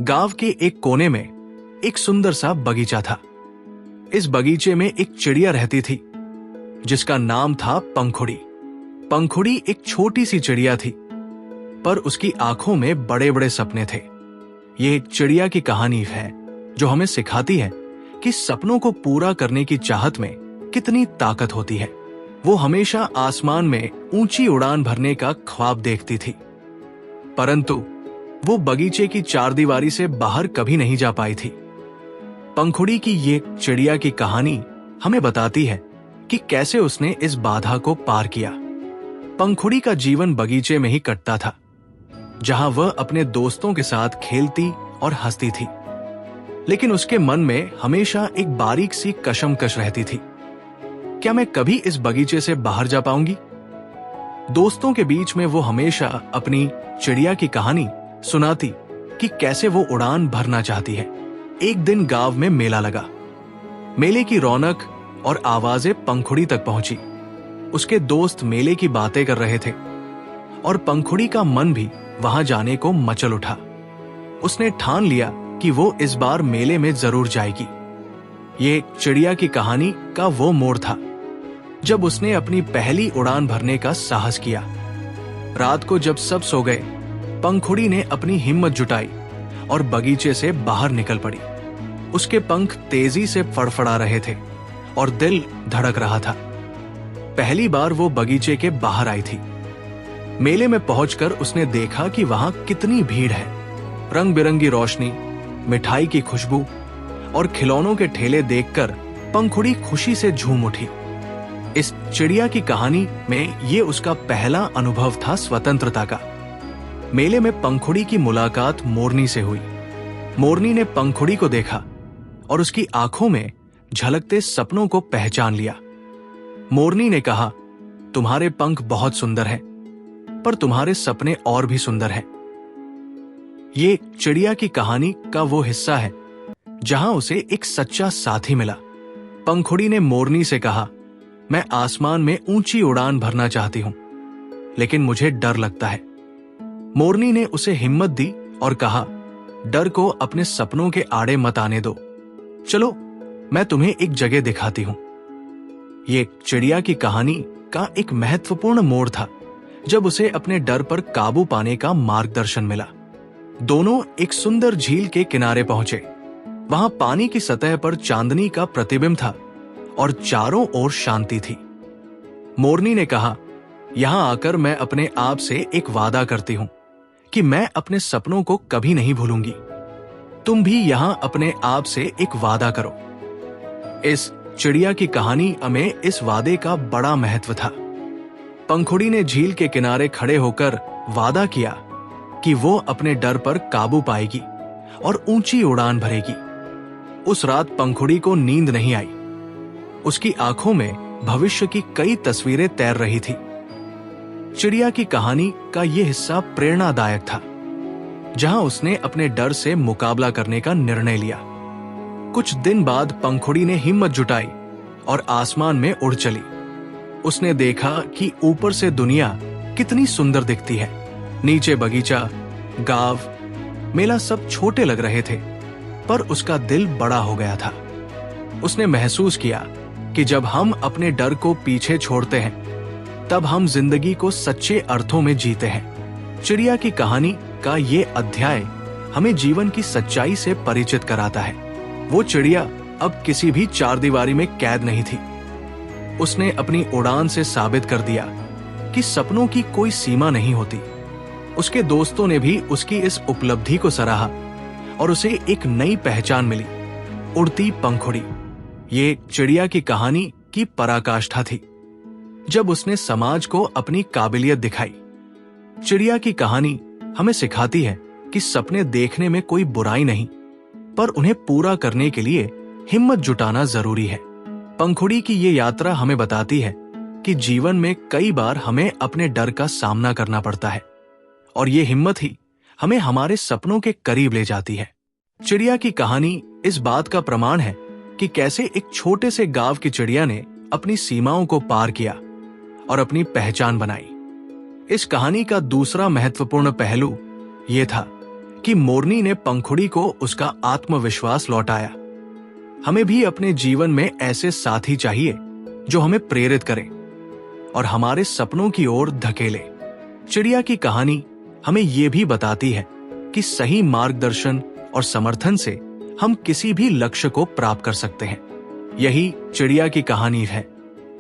गांव के एक कोने में एक सुंदर सा बगीचा था। इस बगीचे में एक चिड़िया रहती थी जिसका नाम था पंखुड़ी। पंखुड़ी एक छोटी सी चिड़िया थी, पर उसकी आंखों में बड़े बड़े सपने थे। ये एक चिड़िया की कहानी है जो हमें सिखाती है कि सपनों को पूरा करने की चाहत में कितनी ताकत होती है। वो हमेशा आसमान में ऊंची उड़ान भरने का ख्वाब देखती थी, परंतु वो बगीचे की चारदीवारी से बाहर कभी नहीं जा पाई थी। पंखुड़ी की ये चिड़िया की कहानी हमें बताती है कि कैसे उसने इस बाधा को पार किया। पंखुड़ी का जीवन बगीचे में ही कटता था, जहां वह अपने दोस्तों के साथ खेलती और हंसती थी, लेकिन उसके मन में हमेशा एक बारीक सी कशमकश रहती थी। क्या मैं कभी इस बगीचे से बाहर जा पाऊंगी? दोस्तों के बीच में वो हमेशा अपनी चिड़िया की कहानी सुनाती कि कैसे वो उड़ान भरना चाहती है। एक दिन गांव में मेला लगा। मेले की रौनक और आवाजें पंखुड़ी तक पहुंची। उसके दोस्त मेले की बातें कर रहे थे और पंखुड़ी का मन भी वहां जाने को मचल उठा। उसने ठान लिया कि वो इस बार मेले में जरूर जाएगी। ये चिड़िया की कहानी का वो मोड़ था जब उसने अपनी पहली उड़ान भरने का साहस किया। रात को जब सब सो गए, पंखुड़ी ने अपनी हिम्मत जुटाई और बगीचे से बाहर निकल पड़ी। उसके पंख तेजी से फड़फड़ा रहे थे और दिल धड़क रहा था। पहली बार वो बगीचे के बाहर आई थी। मेले में पहुंचकर उसने देखा कि वहां कितनी भीड़ है। रंग बिरंगी रोशनी, मिठाई की खुशबू और खिलौनों के ठेले देखकर पंखुड़ी खुशी से झूम उठी। इस चिड़िया की कहानी में ये उसका पहला अनुभव था स्वतंत्रता का। मेले में पंखुड़ी की मुलाकात मोरनी से हुई। मोरनी ने पंखुड़ी को देखा और उसकी आंखों में झलकते सपनों को पहचान लिया। मोरनी ने कहा, तुम्हारे पंख बहुत सुंदर हैं, पर तुम्हारे सपने और भी सुंदर हैं। ये चिड़िया की कहानी का वो हिस्सा है जहां उसे एक सच्चा साथी मिला। पंखुड़ी ने मोरनी से कहा, मैं आसमान में ऊंची उड़ान भरना चाहती हूं, लेकिन मुझे डर लगता है। मोरनी ने उसे हिम्मत दी और कहा, डर को अपने सपनों के आड़े मत आने दो। चलो, मैं तुम्हें एक जगह दिखाती हूं। ये चिड़िया की कहानी का एक महत्वपूर्ण मोड़ था जब उसे अपने डर पर काबू पाने का मार्गदर्शन मिला। दोनों एक सुंदर झील के किनारे पहुंचे। वहां पानी की सतह पर चांदनी का प्रतिबिंब था और चारों ओर शांति थी। मोरनी ने कहा, यहां आकर मैं अपने आप से एक वादा करती हूं कि मैं अपने सपनों को कभी नहीं भूलूंगी। तुम भी यहां अपने आप से एक वादा करो। इस चिड़िया की कहानी में इस वादे का बड़ा महत्व था। पंखुड़ी ने झील के किनारे खड़े होकर वादा किया कि वो अपने डर पर काबू पाएगी और ऊंची उड़ान भरेगी। उस रात पंखुड़ी को नींद नहीं आई। उसकी आंखों में भविष्य की कई तस्वीरें तैर रही थी। चिड़िया की कहानी का यह हिस्सा प्रेरणादायक था, जहां उसने अपने डर से मुकाबला करने का निर्णय लिया। कुछ दिन बाद पंखुड़ी ने हिम्मत जुटाई और आसमान में उड़ चली। उसने देखा कि ऊपर से दुनिया कितनी सुंदर दिखती है। नीचे बगीचा, गांव, मेला सब छोटे लग रहे थे, पर उसका दिल बड़ा हो गया था। उसने महसूस किया कि जब हम अपने डर को पीछे छोड़ते हैं, तब हम जिंदगी को सच्चे अर्थों में जीते हैं। चिड़िया की कहानी का ये अध्याय हमें जीवन की सच्चाई से परिचित कराता है। वो चिड़िया अब किसी भी चारदीवारी में कैद नहीं थी। उसने अपनी उड़ान से साबित कर दिया कि सपनों की कोई सीमा नहीं होती। उसके दोस्तों ने भी उसकी इस उपलब्धि को सराहा और उसे एक नई पहचान मिली, उड़ती पंखुड़ी। ये चिड़िया की कहानी की पराकाष्ठा थी जब उसने समाज को अपनी काबिलियत दिखाई। चिड़िया की कहानी हमें सिखाती है कि सपने देखने में कोई बुराई नहीं, पर उन्हें पूरा करने के लिए हिम्मत जुटाना जरूरी है। पंखुड़ी की ये यात्रा हमें बताती है कि जीवन में कई बार हमें अपने डर का सामना करना पड़ता है और ये हिम्मत ही हमें हमारे सपनों के करीब ले जाती है। चिड़िया की कहानी इस बात का प्रमाण है कि कैसे एक छोटे से गांव की चिड़िया ने अपनी सीमाओं को पार किया और अपनी पहचान बनाई। इस कहानी का दूसरा महत्वपूर्ण पहलू यह था कि मोरनी ने पंखुड़ी को उसका आत्मविश्वास लौटाया। हमें भी अपने जीवन में ऐसे साथी चाहिए जो हमें प्रेरित करें और हमारे सपनों की ओर धकेले। चिड़िया की कहानी हमें यह भी बताती है कि सही मार्गदर्शन और समर्थन से हम किसी भी लक्ष्य को प्राप्त कर सकते हैं। यही चिड़िया की कहानी है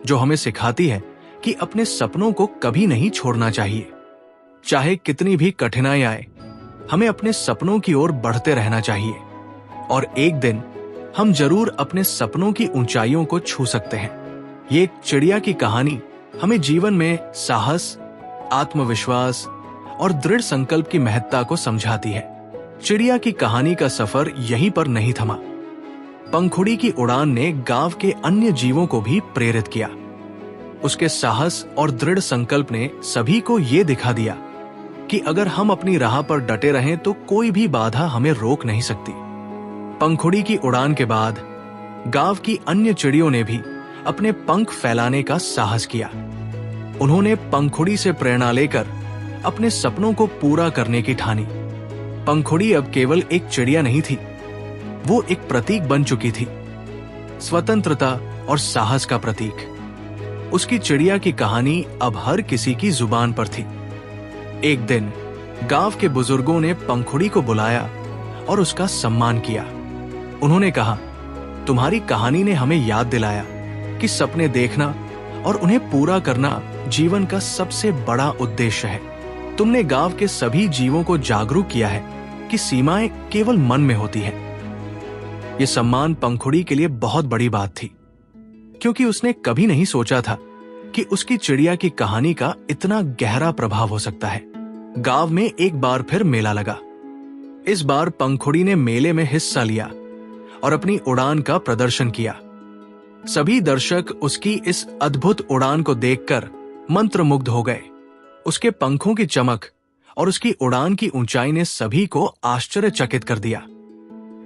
जो हमें सिखाती है कि अपने सपनों को कभी नहीं छोड़ना चाहिए। चाहे कितनी भी कठिनाई आए, हमें अपने सपनों की ओर बढ़ते रहना चाहिए और एक दिन हम जरूर अपने सपनों की ऊंचाइयों को छू सकते हैं। ये एक चिड़िया की कहानी हमें जीवन में साहस, आत्मविश्वास और दृढ़ संकल्प की महत्ता को समझाती है। चिड़िया की कहानी का सफर यहीं पर नहीं थमा। पंखुड़ी की उड़ान ने गांव के अन्य जीवों को भी प्रेरित किया। उसके साहस और दृढ़ संकल्प ने सभी को यह दिखा दिया कि अगर हम अपनी राह पर डटे रहें तो कोई भी बाधा हमें रोक नहीं सकती। पंखुड़ी की उड़ान के बाद गांव की अन्य चिड़ियों ने भी अपने पंख फैलाने का साहस किया। उन्होंने पंखुड़ी से प्रेरणा लेकर अपने सपनों को पूरा करने की ठानी। पंखुड़ी अब केवल एक चिड़िया नहीं थी, वो एक प्रतीक बन चुकी थी, स्वतंत्रता और साहस का प्रतीक। उसकी चिड़िया की कहानी अब हर किसी की जुबान पर थी। एक दिन गांव के बुजुर्गों ने पंखुड़ी को बुलाया और उसका सम्मान किया। उन्होंने कहा, तुम्हारी कहानी ने हमें याद दिलाया कि सपने देखना और उन्हें पूरा करना जीवन का सबसे बड़ा उद्देश्य है। तुमने गांव के सभी जीवों को जागरूक किया है कि सीमाएं केवल मन में होती हैं। यह सम्मान पंखुड़ी के लिए बहुत बड़ी बात थी, क्योंकि उसने कभी नहीं सोचा था कि उसकी चिड़िया की कहानी का इतना गहरा प्रभाव हो सकता है। गांव में एक बार फिर मेला लगा। इस बार पंखुड़ी ने मेले में हिस्सा लिया और अपनी उड़ान का प्रदर्शन किया। सभी दर्शक उसकी इस अद्भुत उड़ान को देखकर मंत्रमुग्ध हो गए। उसके पंखों की चमक और उसकी उड़ान की ऊंचाई ने सभी को आश्चर्यचकित कर दिया।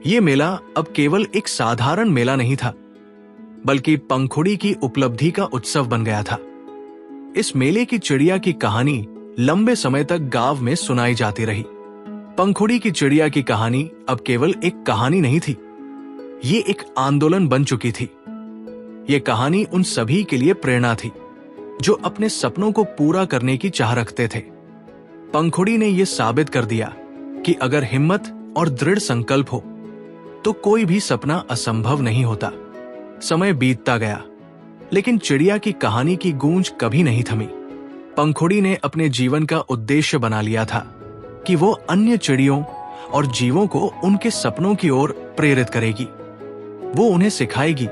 यह मेला अब केवल एक साधारण मेला नहीं था, बल्कि पंखुड़ी की उपलब्धि का उत्सव बन गया था। इस मेले की चिड़िया की कहानी लंबे समय तक गांव में सुनाई जाती रही। पंखुड़ी की चिड़िया की कहानी अब केवल एक कहानी नहीं थी, ये एक आंदोलन बन चुकी थी। ये कहानी उन सभी के लिए प्रेरणा थी जो अपने सपनों को पूरा करने की चाह रखते थे। पंखुड़ी ने यह साबित कर दिया कि अगर हिम्मत और दृढ़ संकल्प हो तो कोई भी सपना असंभव नहीं होता। समय बीतता गया, लेकिन चिड़िया की कहानी की गूंज कभी नहीं थमी। पंखुड़ी ने अपने जीवन का उद्देश्य बना लिया था कि वो अन्य चिड़ियों और जीवों को उनके सपनों की ओर प्रेरित करेगी। वो उन्हें सिखाएगी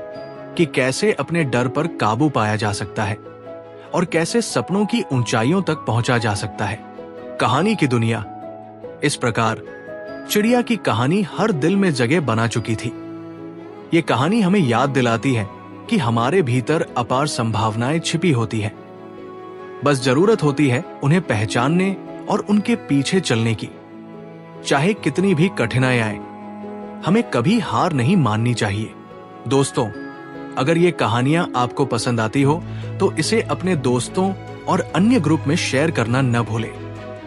कि कैसे अपने डर पर काबू पाया जा सकता है और कैसे सपनों की ऊंचाइयों तक पहुंचा जा सकता है। कहानी की दुनिया इस प्रकार चिड़िया की कहानी हर दिल में जगह बना चुकी थी। ये कहानी हमें याद दिलाती है कि हमारे भीतर अपार संभावनाएं छिपी होती हैं। बस जरूरत होती है उन्हें पहचानने और उनके पीछे चलने की। चाहे कितनी भी कठिनाई आए, हमें कभी हार नहीं माननी चाहिए। दोस्तों, अगर ये कहानियां आपको पसंद आती हो तो इसे अपने दोस्तों और अन्य ग्रुप में शेयर करना न भूलें।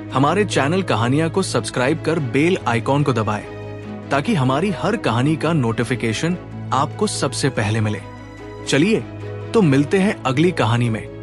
हमारे चैनल कहानियां को सब्सक्राइब कर बेल आइकॉन को दबाएं ताकि हमारी हर कहानी का नोटिफिकेशन आपको सबसे पहले मिले। चलिए तो मिलते हैं अगली कहानी में।